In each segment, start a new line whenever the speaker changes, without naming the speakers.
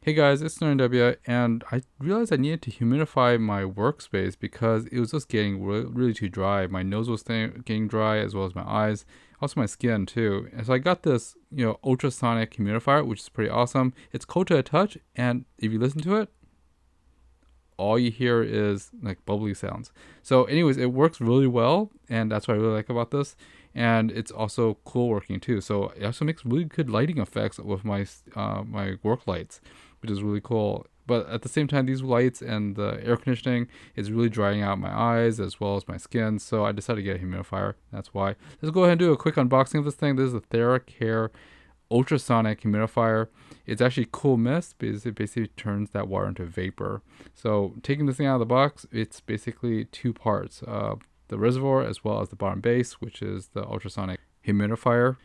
Hey guys, it's Norn W, and I realized I needed to humidify my workspace because it was just getting really too dry. My nose was getting dry, as well as my eyes, also my skin too. And so I got this, ultrasonic humidifier, which is pretty awesome. It's cold to the touch, and if you listen to it, all you hear is like bubbly sounds. So anyways, it works really well, and that's what I really like about this. And it's also cool working too. So it also makes really good lighting effects with my work lights, which is really cool. But at the same time, these lights and the air conditioning is really drying out my eyes as well as my skin. So I decided to get a humidifier. That's why. Let's go ahead and do a quick unboxing of this thing. This is a Thera ultrasonic humidifier. It's actually cool mist because it basically turns that water into vapor. So taking this thing out of the box, it's basically two parts, the reservoir as well as the bottom base, which is the ultrasonic humidifier.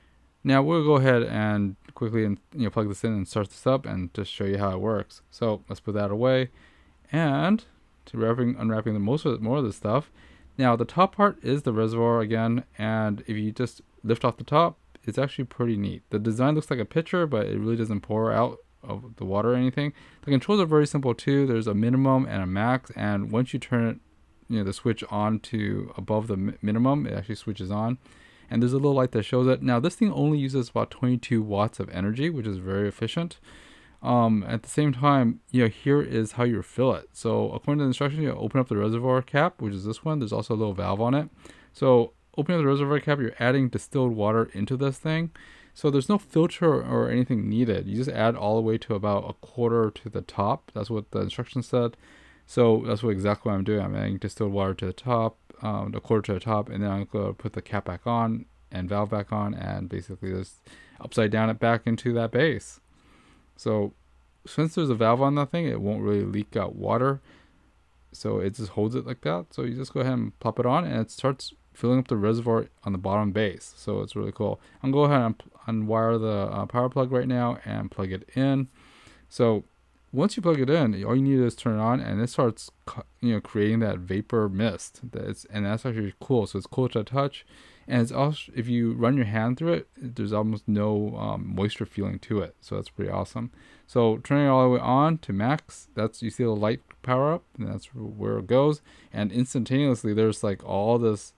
Now we'll go ahead and quickly plug this in and start this up and just show you how it works. So let's put that away, and unwrapping more of this stuff. Now the top part is the reservoir again, and if you just lift off the top, it's actually pretty neat. The design looks like a pitcher, but it really doesn't pour out of the water or anything. The controls are very simple too. There's a minimum and a max, and once you turn it, the switch on to above the minimum, it actually switches on. And there's a little light that shows it. Now this thing only uses about 22 watts of energy, which is very efficient. At the same time, here is how you refill it. So according to the instructions, you open up the reservoir cap, which is this one. There's also a little valve on it. So opening up the reservoir cap, you're adding distilled water into this thing. So there's no filter or anything needed. You just add all the way to about a quarter to the top. That's what the instructions said. So that's exactly what I'm doing. I'm adding distilled water to the top, a quarter to the top, and then I'm going to put the cap back on and valve back on, and basically just upside down it back into that base. So since there's a valve on that thing, it won't really leak out water. So it just holds it like that. So you just go ahead and pop it on, and it starts filling up the reservoir on the bottom base. So it's really cool. I'm going to go ahead and unwire the power plug right now and plug it in. So once you plug it in, all you need is turn it on, and it starts creating that vapor mist. And that's actually cool. So it's cool to touch, and it's also, if you run your hand through it, there's almost no moisture feeling to it. So that's pretty awesome. So turning it all the way on to max, you see the light power up, and that's where it goes. And instantaneously, there's like all this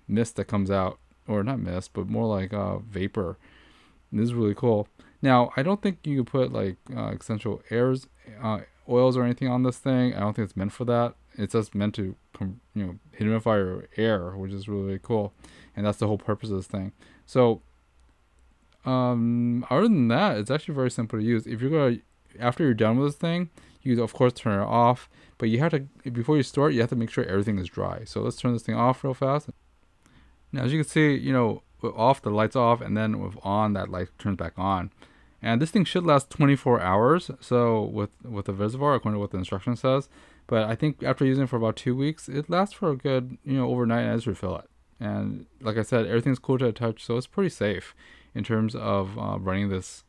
mist that comes out, or not mist, but more like vapor. And this is really cool. Now, I don't think you can put like essential oils or anything on this thing. I don't think it's meant for that. It's just meant to humidify your air, which is really, really cool. And that's the whole purpose of this thing. So other than that, it's actually very simple to use. If you're gonna, after you're done with this thing, you of course turn it off, but you have to, before you store it, you have to make sure everything is dry. So let's turn this thing off real fast. Now, as you can see, with off, the light's off, and then with on, that light turns back on. And this thing should last 24 hours. So with the reservoir, according to what the instruction says. But I think after using it for about 2 weeks, it lasts for a good, overnight, and I just refill it. And like I said, everything's cool to the touch, so it's pretty safe in terms of running this.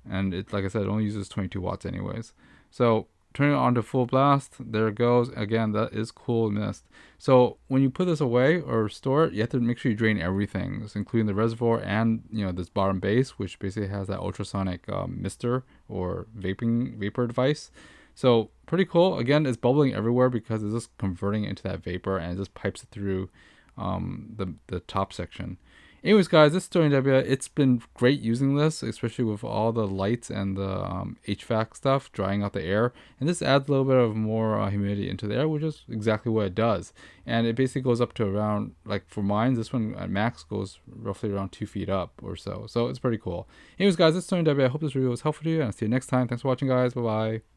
And it, like I said, it only uses 22 watts anyways. So turning it on to full blast, there it goes. Again, that is cool mist. So when you put this away or store it, you have to make sure you drain everything, including the reservoir and this bottom base, which basically has that ultrasonic mister or vapor device. So pretty cool. Again, it's bubbling everywhere because it's just converting it into that vapor, and it just pipes it through the top section. Anyways, guys, this is Tony W. It's been great using this, especially with all the lights and the HVAC stuff, drying out the air. And this adds a little bit of more humidity into the air, which is exactly what it does. And it basically goes up to around, like for mine, this one at max goes roughly around 2 feet up or so. So it's pretty cool. Anyways, guys, this is Tony W. I hope this video was helpful to you, and I'll see you next time. Thanks for watching, guys. Bye-bye.